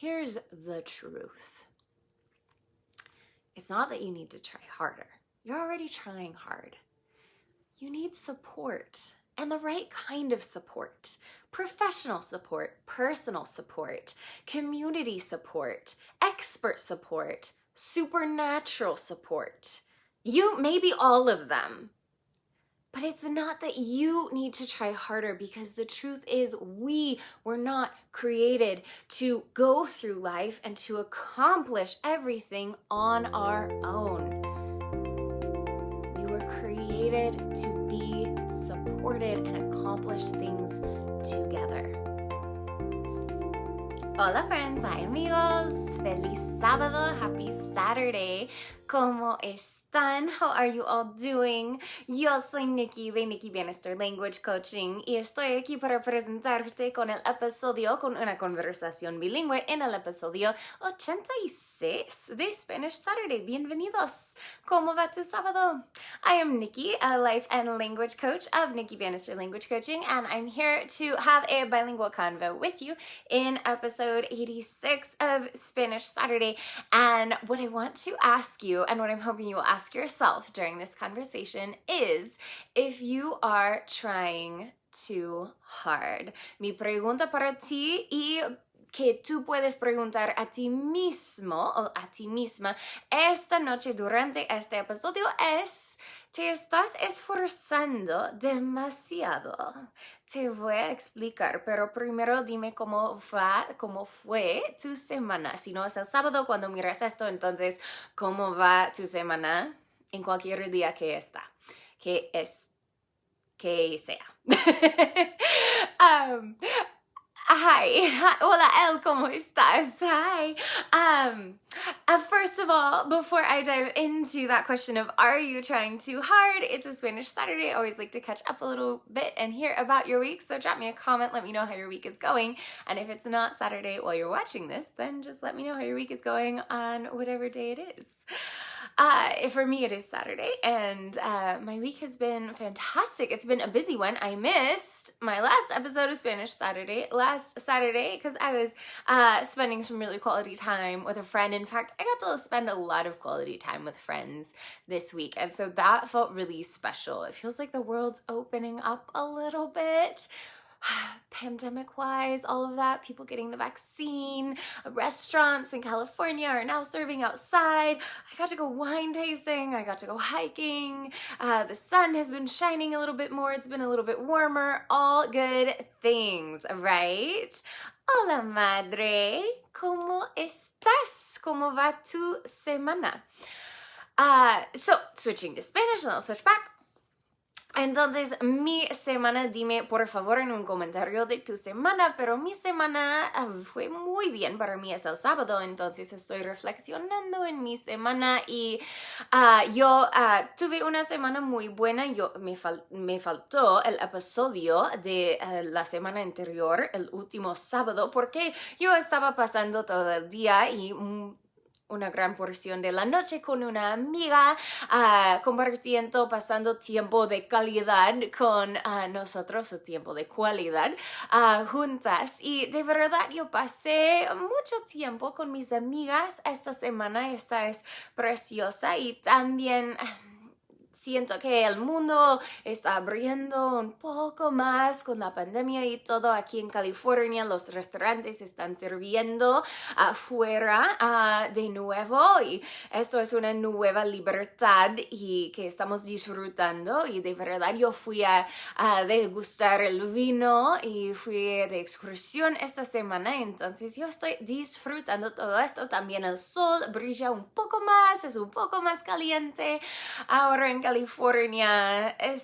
here's the truth. It's not that you need to try harder. You're already trying hard. You need support, and the right kind of support. Professional support, personal support, community support, expert support, supernatural support. Maybe all of them. But it's not that you need to try harder, because the truth is we were not created to go through life and to accomplish everything on our own. We were created to be supported and accomplish things together. Hola friends, hi amigos, feliz sábado, happy Saturday. ¿Cómo están? How are you all doing? Yo soy Nikki de Nikki Bannister Language Coaching y estoy aquí para presentarte con una conversación bilingüe en el episodio 86 de Spanish Saturday. Bienvenidos. ¿Cómo va tu sábado? I am Nikki, a life and language coach of Nikki Bannister Language Coaching, and I'm here to have a bilingual convo with you in episode 86 of Spanish Saturday. And what I want to ask you, and what I'm hoping you will ask yourself during this conversation, is if you are trying too hard. Mi pregunta para ti, y que tú puedes preguntar a ti mismo o a ti misma esta noche durante este episodio, es: ¿te estás esforzando demasiado? Te voy a explicar, pero primero dime cómo fue tu semana. Si no es el sábado cuando miras esto, entonces, ¿cómo va tu semana en cualquier día que sea? Hi. Hola, El, ¿cómo estás? Hi. First of all, before I dive into that question of are you trying too hard, it's a Spanish Saturday. I always like to catch up a little bit and hear about your week. So drop me a comment, let me know how your week is going. And if it's not Saturday while you're watching this, then just let me know how your week is going on whatever day it is. For me, it is Saturday, and my week has been fantastic. It's been a busy one. I missed my last episode of Spanish Saturday last Saturday because I was spending some really quality time with a friend. In fact, I got to spend a lot of quality time with friends this week, and so that felt really special. It feels like the world's opening up a little bit. Pandemic-wise, all of that, people getting the vaccine, restaurants in California are now serving outside. I got to go wine tasting, I got to go hiking, the sun has been shining a little bit more, it's been a little bit warmer, all good things, right? Hola madre, ¿cómo estás? ¿Cómo va tu semana? So, switching to Spanish, and I'll switch back. Entonces, mi semana, dime por favor en un comentario de tu semana, pero mi semana fue muy bien. Para mí es el sábado, entonces estoy reflexionando en mi semana y yo tuve una semana muy buena. Me faltó el episodio de la semana anterior, el último sábado, porque yo estaba pasando todo el día y una gran porción de la noche con una amiga, compartiendo, pasando tiempo de calidad con nosotros, o tiempo de cualidad juntas. Y de verdad yo pasé mucho tiempo con mis amigas esta semana. Esta es preciosa y también siento que el mundo está abriendo un poco más con la pandemia y todo. Aquí en California los restaurantes están sirviendo afuera de nuevo y esto es una nueva libertad y que estamos disfrutando. Y de verdad yo fui a degustar el vino y fui de excursión esta semana, entonces yo estoy disfrutando todo esto. También el sol brilla un poco más, es un poco más caliente ahora en California.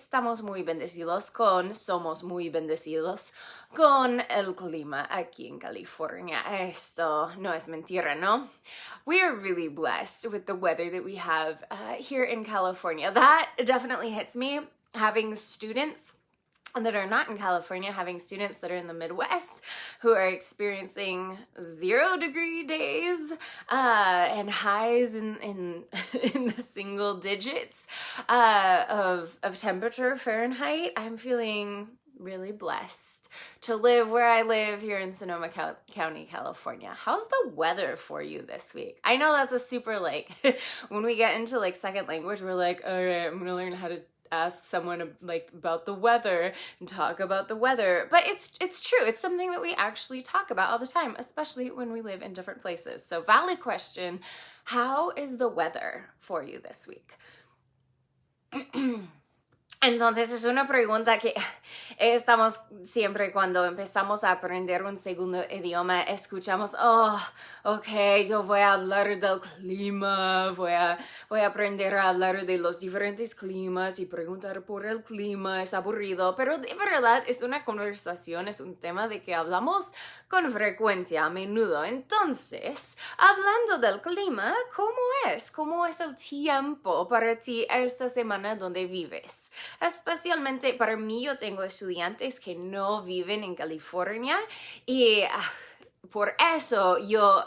Somos muy bendecidos con el clima aquí en California. Esto no es mentira, ¿no? We are really blessed with the weather that we have here in California. That definitely hits me, having students that are not in California, having students that are in the Midwest who are experiencing 0-degree days and highs in the single digits of temperature Fahrenheit. I'm feeling really blessed to live where I live here in Sonoma County, California. How's the weather for you this week? I know that's a super like, when we get into like second language, we're like, all right, I'm gonna learn how to ask someone like about the weather and talk about the weather. But it's true. It's something that we actually talk about all the time, especially when we live in different places. So valid question, how is the weather for you this week? Entonces es una pregunta que estamos siempre cuando empezamos a aprender un segundo idioma, escuchamos, oh, ok, yo voy a hablar del clima, voy a aprender a hablar de los diferentes climas y preguntar por el clima, es aburrido, pero de verdad es una conversación, es un tema de que hablamos con frecuencia, a menudo. Entonces, hablando del clima, ¿cómo es? ¿Cómo es el tiempo para ti esta semana donde vives? Especialmente para mí, yo tengo estudiantes que no viven en California y por eso me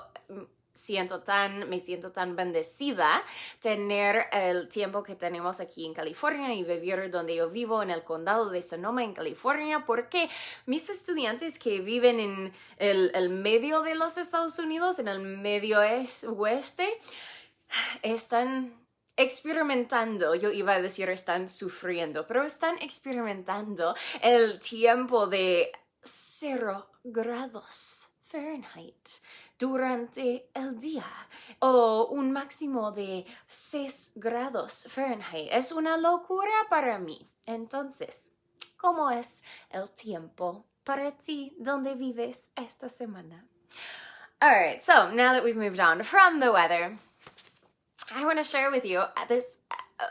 siento tan bendecida tener el tiempo que tenemos aquí en California y vivir donde yo vivo en el condado de Sonoma en California, porque mis estudiantes que viven en el medio de los Estados Unidos, en el medio oeste, están experimentando, yo iba a decir están sufriendo, pero están experimentando el tiempo de 0 grados Fahrenheit durante el día o un máximo de 6 grados Fahrenheit. Es una locura para mí. Entonces, ¿cómo es el tiempo para ti donde vives esta semana? All right, so now that we've moved on from the weather, I want to share with you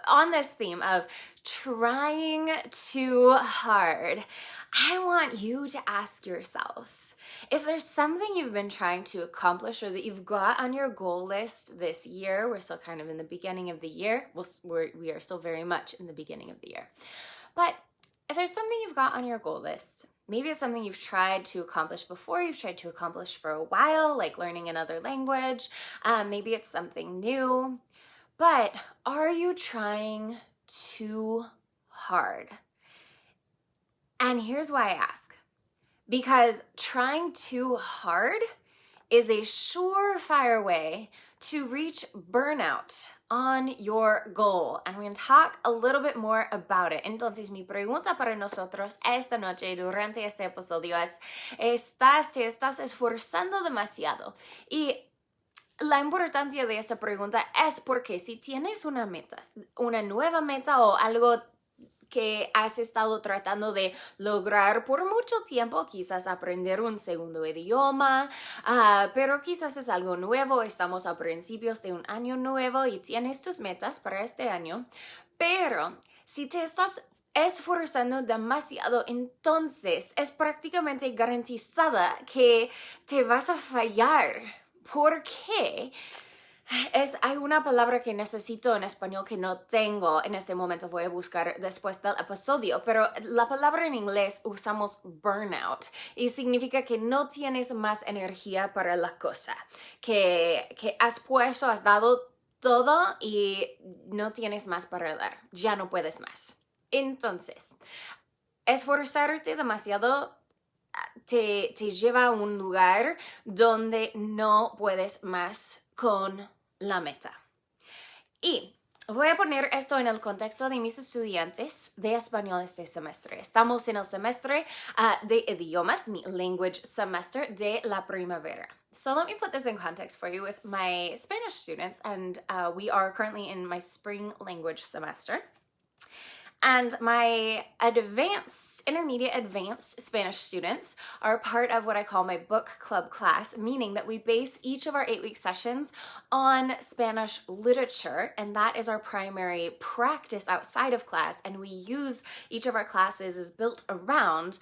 on this theme of trying too hard. I want you to ask yourself, if there's something you've been trying to accomplish or that you've got on your goal list this year, we're still kind of in the beginning of the year. We are still very much in the beginning of the year. But if there's something you've got on your goal list, maybe it's something you've tried to accomplish before, you've tried to accomplish for a while, like learning another language. Maybe it's something new. But are you trying too hard? And here's why I ask. Because trying too hard is a surefire way to reach burnout on your goal. And we're going to talk a little bit more about it. Entonces, mi pregunta para nosotros esta noche durante este episodio es, ¿te estás esforzando demasiado? Y la importancia de esta pregunta es porque si tienes una meta, una nueva meta o algo que has estado tratando de lograr por mucho tiempo, quizás aprender un segundo idioma, pero quizás es algo nuevo, estamos a principios de un año nuevo y tienes tus metas para este año, pero si te estás esforzando demasiado, entonces es prácticamente garantizada que te vas a fallar. ¿Por qué? Hay una palabra que necesito en español que no tengo en este momento, voy a buscar después del episodio, pero la palabra en inglés usamos burnout y significa que no tienes más energía para la cosa, que has dado todo y no tienes más para dar, ya no puedes más. Entonces, esforzarte demasiado te lleva a un lugar donde no puedes más con la meta. Y voy a poner esto en el contexto de mis estudiantes de español este semestre. Estamos en el semestre de idiomas, mi language semester de la primavera. So let me put this in context for you with my Spanish students, and we are currently in my spring language semester. And my intermediate advanced Spanish students are part of what I call my book club class, meaning that we base each of our 8-week sessions on Spanish literature, and that is our primary practice outside of class, and we use each of our classes is built around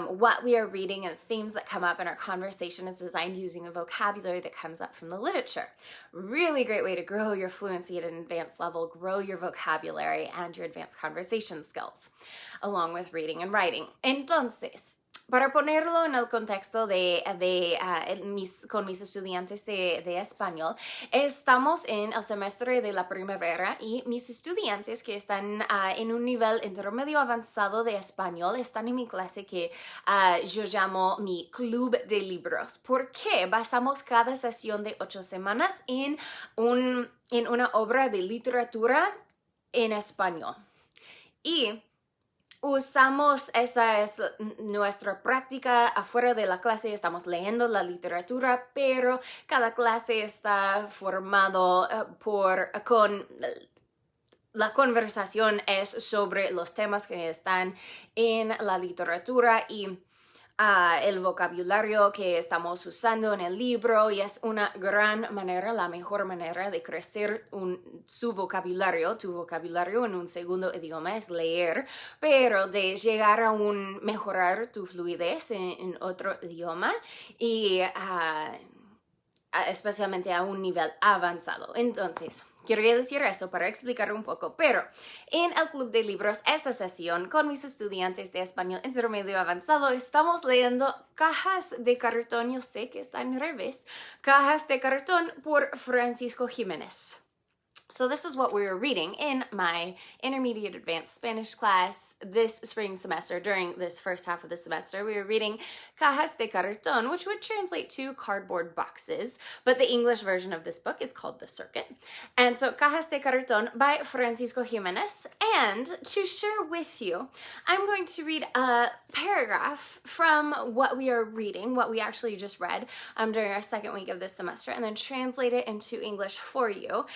what we are reading and themes that come up, and our conversation is designed using the vocabulary that comes up from the literature. Really great way to grow your fluency at an advanced level, grow your vocabulary and your advanced conversation skills, along with reading and writing. Entonces, Para ponerlo en el contexto con mis estudiantes de español, estamos en el semestre de la primavera y mis estudiantes que están en un nivel intermedio avanzado de español están en mi clase que yo llamo mi club de libros. ¿Por qué? Basamos cada sesión de 8 semanas en una obra de literatura en español. Y esa es nuestra práctica afuera de la clase, estamos leyendo la literatura, pero cada clase está formado la conversación es sobre los temas que están en la literatura y el vocabulario que estamos usando en el libro, y es una gran manera, la mejor manera de crecer tu vocabulario en un segundo idioma es leer, pero de llegar a mejorar tu fluidez en otro idioma y especialmente a un nivel avanzado. Entonces, quería decir eso para explicar un poco, pero en el Club de Libros, esta sesión con mis estudiantes de español intermedio avanzado, estamos leyendo Cajas de Cartón, yo sé que está en revés, Cajas de Cartón por Francisco Jiménez. So this is what we were reading in my intermediate advanced Spanish class this spring semester. During this first half of the semester, we were reading Cajas de Cartón, which would translate to cardboard boxes, but the English version of this book is called The Circuit. And so Cajas de Cartón by Francisco Jiménez. And to share with you, I'm going to read a paragraph from what we are reading, what we actually just read during our second week of this semester, and then translate it into English for you.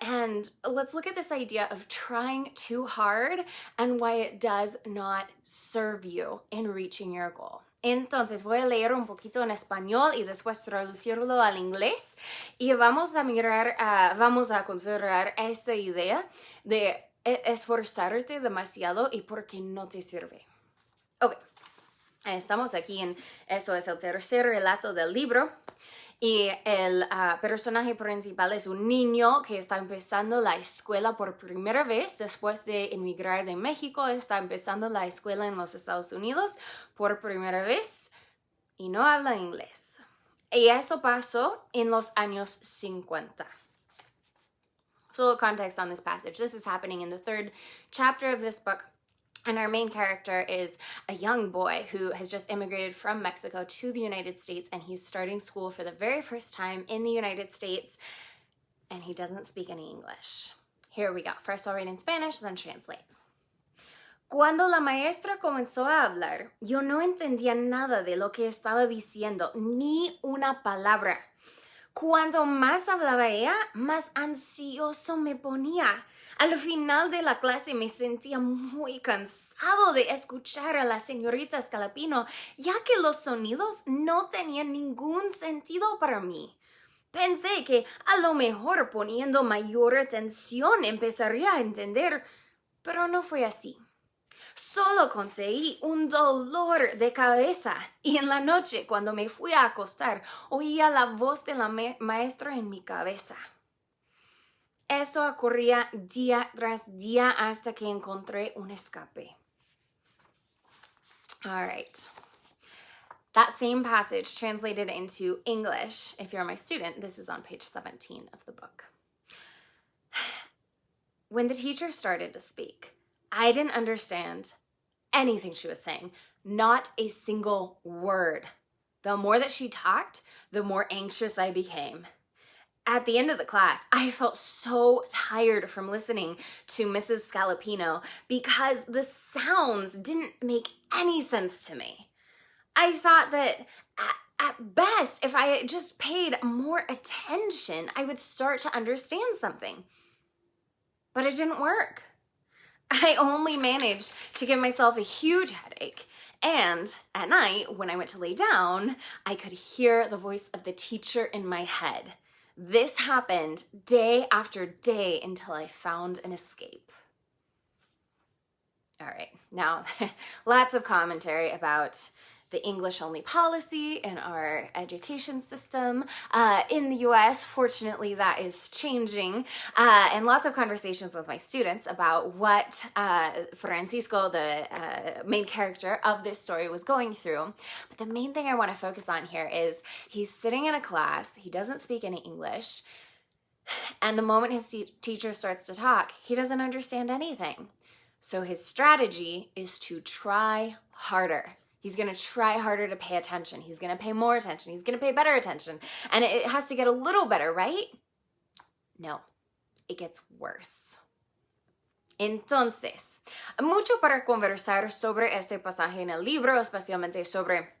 And let's look at this idea of trying too hard and why it does not serve you in reaching your goal. Entonces voy a leer un poquito en español y después traducirlo al inglés y vamos a considerar esta idea de esforzarte demasiado y por qué no te sirve. Ok, estamos aquí eso es el tercer relato del libro. Y el personaje principal es un niño que está empezando la escuela por primera vez después de emigrar de México. Está empezando la escuela en los Estados Unidos por primera vez y no habla inglés. Y eso pasó en los años 50. So a little context on this passage. This is happening in the 3rd chapter of this book. And our main character is a young boy who has just immigrated from Mexico to the United States, and he's starting school for the very first time in the United States, and he doesn't speak any English. Here we go. First I'll read in Spanish, then translate. Cuando la maestra comenzó a hablar, yo no entendía nada de lo que estaba diciendo, ni una palabra. Cuanto más hablaba ella, más ansioso me ponía. Al final de la clase me sentía muy cansado de escuchar a la señorita Scalapino, ya que los sonidos no tenían ningún sentido para mí. Pensé que a lo mejor poniendo mayor atención empezaría a entender, pero no fue así. Solo conseguí un dolor de cabeza y en la noche, cuando me fui a acostar, oía la voz de la maestra en mi cabeza. Eso ocurría día tras día hasta que encontré un escape. All right. That same passage translated into English, if you're my student, this is on page 17 of the book. When the teacher started to speak, I didn't understand anything she was saying, not a single word. The more that she talked, the more anxious I became. At the end of the class, I felt so tired from listening to Mrs. Scalapino because the sounds didn't make any sense to me. I thought that at best, if I just paid more attention, I would start to understand something. But it didn't work. I only managed to give myself a huge headache. And at night, when I went to lay down, I could hear the voice of the teacher in my head. This happened day after day until I found an escape. All right, now lots of commentary about the English-only policy in our education system in the US. Fortunately, that is changing, and lots of conversations with my students about what Francisco, the main character of this story, was going through. But the main thing I want to focus on here is he's sitting in a class, he doesn't speak any English, and the moment his teacher starts to talk, he doesn't understand anything. So his strategy is to try harder. He's going to try harder to pay attention. He's going to pay more attention. He's going to pay better attention. And it has to get a little better, right? No, it gets worse. Entonces, mucho para conversar sobre este pasaje en el libro, especialmente sobre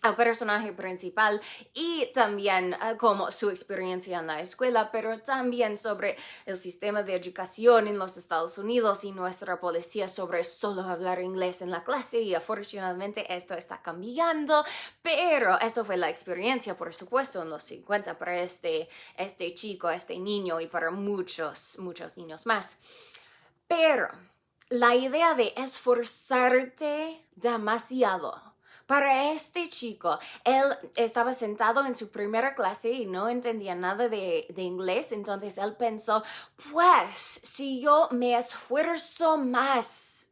el personaje principal y también como su experiencia en la escuela, pero también sobre el sistema de educación en los Estados Unidos y nuestra policía sobre solo hablar inglés en la clase, y afortunadamente esto está cambiando, pero esto fue la experiencia, por supuesto, en los 50 para este chico, este niño, y para muchos niños más. Pero la idea de esforzarte demasiado, para este chico, él estaba sentado en su primera clase y no entendía nada de inglés, entonces él pensó, pues, si yo me esfuerzo más,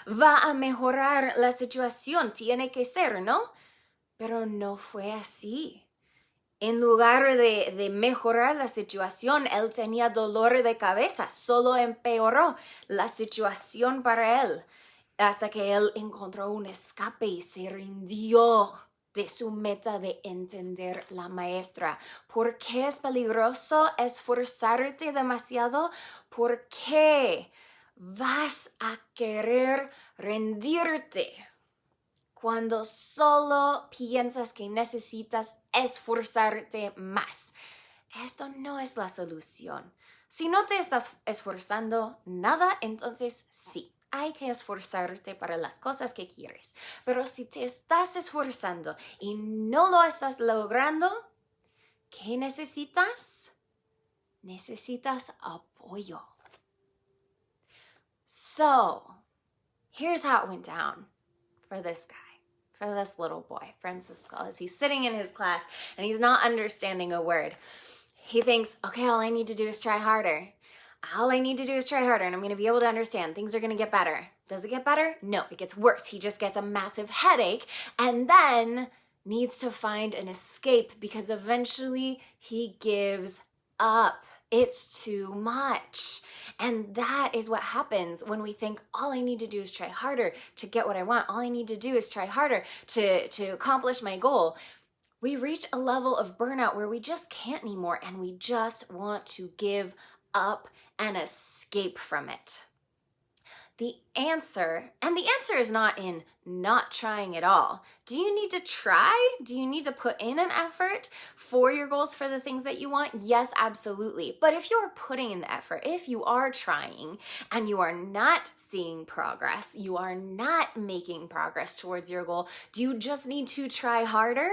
va a mejorar la situación, tiene que ser, ¿no? Pero no fue así. En lugar de mejorar la situación, él tenía dolor de cabeza, solo empeoró la situación para él, hasta que él encontró un escape y se rindió de su meta de entender la maestra. ¿Por qué es peligroso esforzarte demasiado? Porque vas a querer rendirte cuando solo piensas que necesitas esforzarte más. Esto no es la solución. Si no te estás esforzando nada, entonces sí, hay que esforzarte para las cosas que quieres. Pero si te estás esforzando y no lo estás logrando, ¿qué necesitas? Necesitas apoyo. So, here's how it went down for this guy, for this little boy, Francisco, as he's sitting in his class and he's not understanding a word. He thinks, okay, all I need to do is try harder. All I need to do is try harder and I'm going to be able to understand. Things are going to get better. Does it get better? No, it gets worse. He just gets a massive headache and then needs to find an escape because eventually he gives up. It's too much. And that is what happens when we think all I need to do is try harder to get what I want. All I need to do is try harder to accomplish my goal. We reach a level of burnout where we just can't anymore and we just want to give up and escape from it. The answer is not in not trying at all. Do you need to try? Do you need to put in an effort for your goals, for the things that you want? Yes, absolutely. But if you're putting in the effort, if you are trying and you are not seeing progress, you are not making progress towards your goal, do you just need to try harder?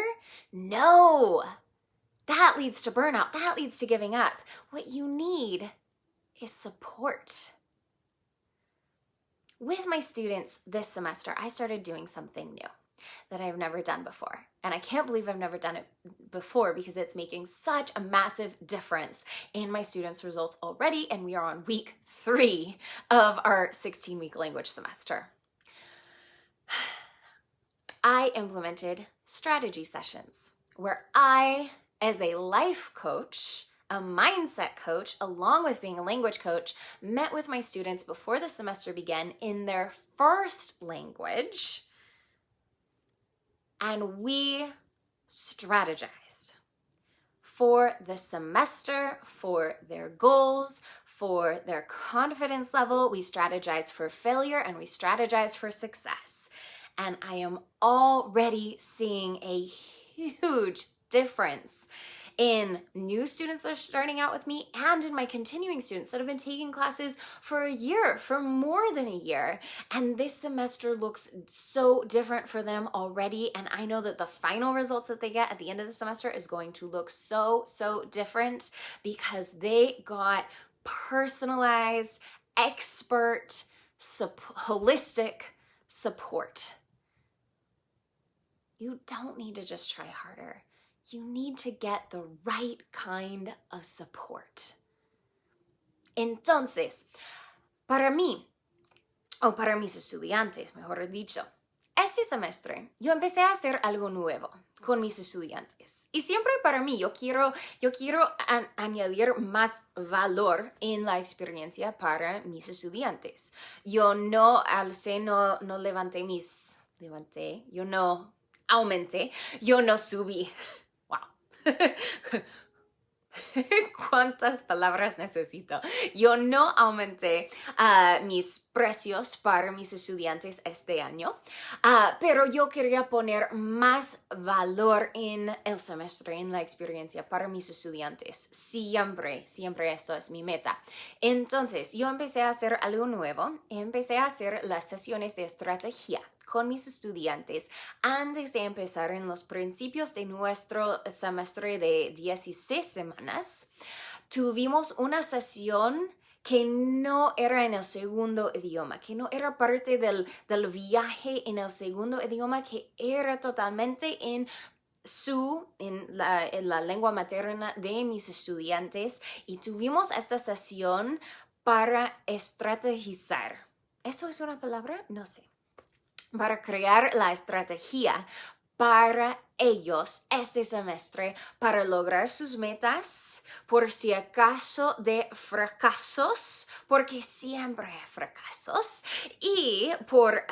No. That leads to burnout. That leads to giving up. What you need is support. With my students this semester, I started doing something new that I've never done before. And I can't believe I've never done it before because it's making such a massive difference in my students' results already. And we are on week 3 of our 16-week language semester. I implemented strategy sessions where I, as a life coach, a mindset coach, along with being a language coach, met with my students before the semester began in their first language, and we strategized for the semester, for their goals, for their confidence level. We strategized for failure and we strategized for success. And I am already seeing a huge difference in new students that are starting out with me and in my continuing students that have been taking classes for a year, for more than a year. And this semester looks so different for them already. And I know that the final results that they get at the end of the semester is going to look so different because they got personalized, expert, holistic support. You don't need to just try harder. You need to get the right kind of support. Entonces, para mí, o para mis estudiantes, mejor dicho, este semestre yo empecé a hacer algo nuevo con mis estudiantes. Y siempre para mí, yo quiero añadir más valor en la experiencia para mis estudiantes. Yo no alcé, no levanté, yo no aumenté, yo no subí. Wow. ¿Cuántas palabras necesito? Yo no aumenté mis precios para mis estudiantes este año, pero yo quería poner más valor en el semestre, en la experiencia para mis estudiantes. Siempre esto es mi meta. Entonces, yo empecé a hacer algo nuevo. Empecé a hacer las sesiones de estrategia con mis estudiantes antes de empezar en los principios de nuestro semestre de 16 semanas. Tuvimos una sesión que no era en el segundo idioma, que no era parte del viaje en el segundo idioma, que era totalmente en la lengua materna de mis estudiantes, y tuvimos esta sesión para estrategizar. ¿Esto es una palabra? No sé. Para crear la estrategia para ellos este semestre, para lograr sus metas, por si acaso de fracasos, porque siempre hay fracasos, y por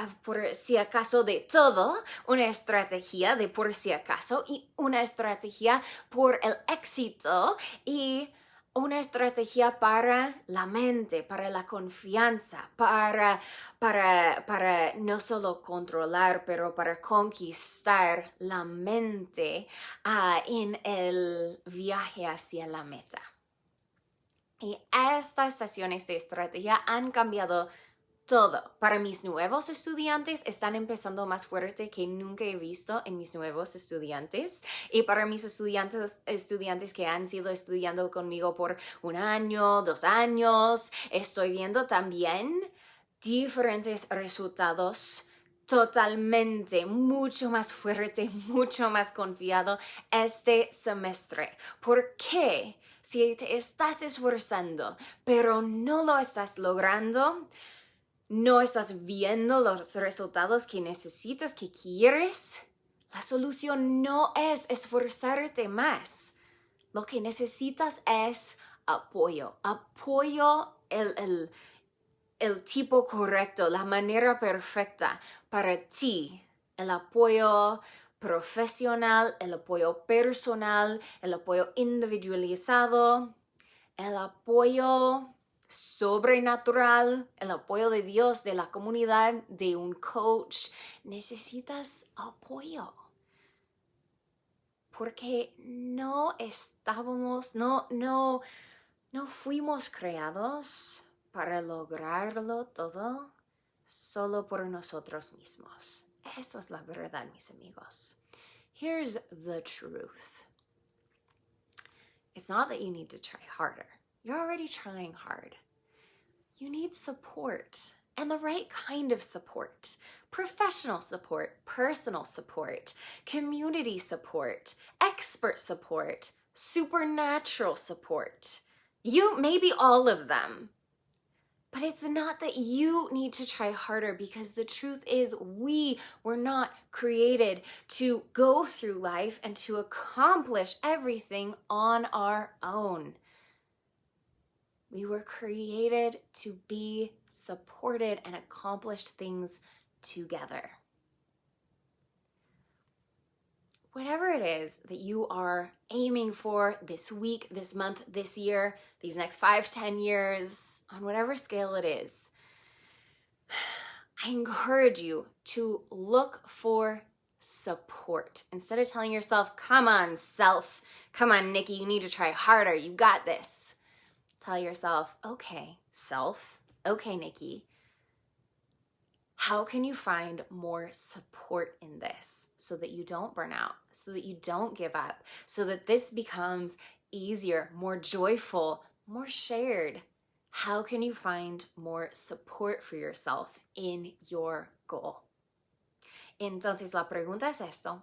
si acaso de todo, una estrategia de por si acaso, y una estrategia por el éxito, y una estrategia para la mente, para la confianza, para no solo controlar, pero para conquistar la mente en el viaje hacia la meta. Y estas sesiones de estrategia han cambiado todo. Para mis nuevos estudiantes están empezando más fuerte que nunca he visto en mis nuevos estudiantes. Y para mis estudiantes que han sido estudiando conmigo por 1 año, 2 años, estoy viendo también diferentes resultados, totalmente mucho más fuerte, mucho más confiado este semestre. ¿Por qué? Si te estás esforzando, pero no lo estás logrando, no estás viendo los resultados que necesitas, que quieres, la solución no es esforzarte más. Lo que necesitas es apoyo. Apoyo, el tipo correcto, la manera perfecta para ti. El apoyo profesional, el apoyo personal, el apoyo individualizado, el apoyo sobrenatural, el apoyo de Dios, de la comunidad, de un coach. Necesitas apoyo. Porque no fuimos creados para lograrlo todo solo por nosotros mismos. Esto es la verdad, mis amigos. Here's the truth. It's not that you need to try harder. You're already trying hard. You need support, and the right kind of support. Professional support, personal support, community support, expert support, supernatural support. Maybe all of them. But it's not that you need to try harder, because the truth is we were not created to go through life and to accomplish everything on our own. We were created to be supported and accomplish things together. Whatever it is that you are aiming for this week, this month, this year, these next 5, 10 years, on whatever scale it is, I encourage you to look for support. Instead of telling yourself, come on, self, come on, Nikki, you need to try harder, you got this. Tell yourself, okay, self, okay, Nikki, how can you find more support in this so that you don't burn out, so that you don't give up, so that this becomes easier, more joyful, more shared? How can you find more support for yourself in your goal? Entonces la pregunta es esto.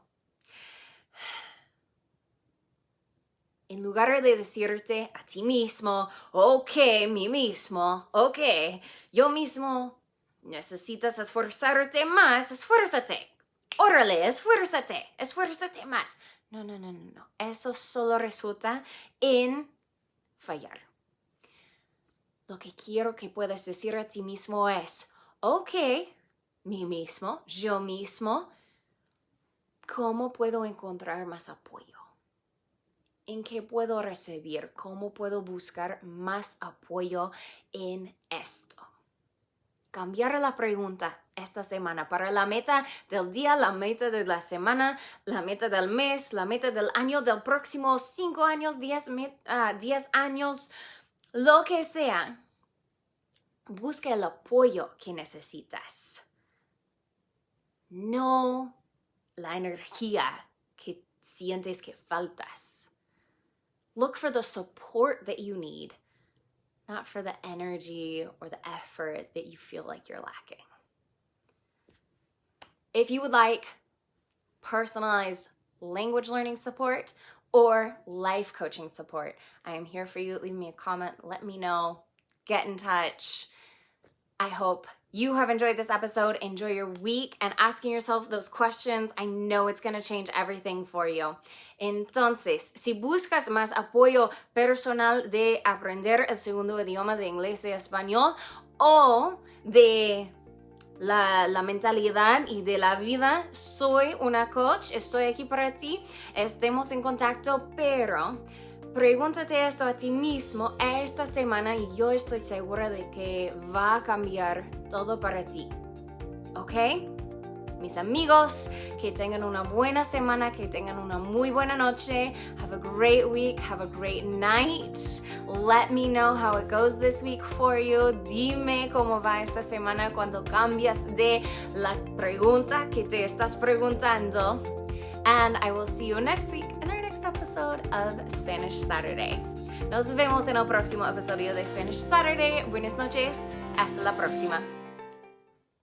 En lugar de decirte a ti mismo, ok, mí mismo, ok, yo mismo, necesitas esforzarte más, esfuérzate. Órale, esfuérzate más. No. Eso solo resulta en fallar. Lo que quiero que puedas decir a ti mismo es, ok, mí mismo, yo mismo, ¿cómo puedo encontrar más apoyo? ¿En qué puedo recibir? ¿Cómo puedo buscar más apoyo en esto? Cambiar la pregunta esta semana para la meta del día, la meta de la semana, la meta del mes, la meta del año, del próximo 5 años, 10 años, lo que sea. Busca el apoyo que necesitas. No la energía que sientes que faltas. Look for the support that you need, not for the energy or the effort that you feel like you're lacking. If you would like personalized language learning support or life coaching support, I am here for you. Leave me a comment, let me know, get in touch. I hope you have enjoyed this episode. Enjoy your week and asking yourself those questions. I know it's going to change everything for you. Entonces, si buscas más apoyo personal de aprender el segundo idioma de inglés y español o de la mentalidad y de la vida, soy una coach, estoy aquí para ti, estemos en contacto, pero pregúntate esto a ti mismo esta semana y yo estoy segura de que va a cambiar todo para ti. ¿Ok? Mis amigos, que tengan una buena semana, que tengan una muy buena noche. Have a great week, have a great night. Let me know how it goes this week for you. Dime cómo va esta semana cuando cambias de la pregunta que te estás preguntando. And I will see you next week in our next episode of Spanish Saturday. Nos vemos en el próximo episodio de Spanish Saturday. Buenas noches. Hasta la próxima.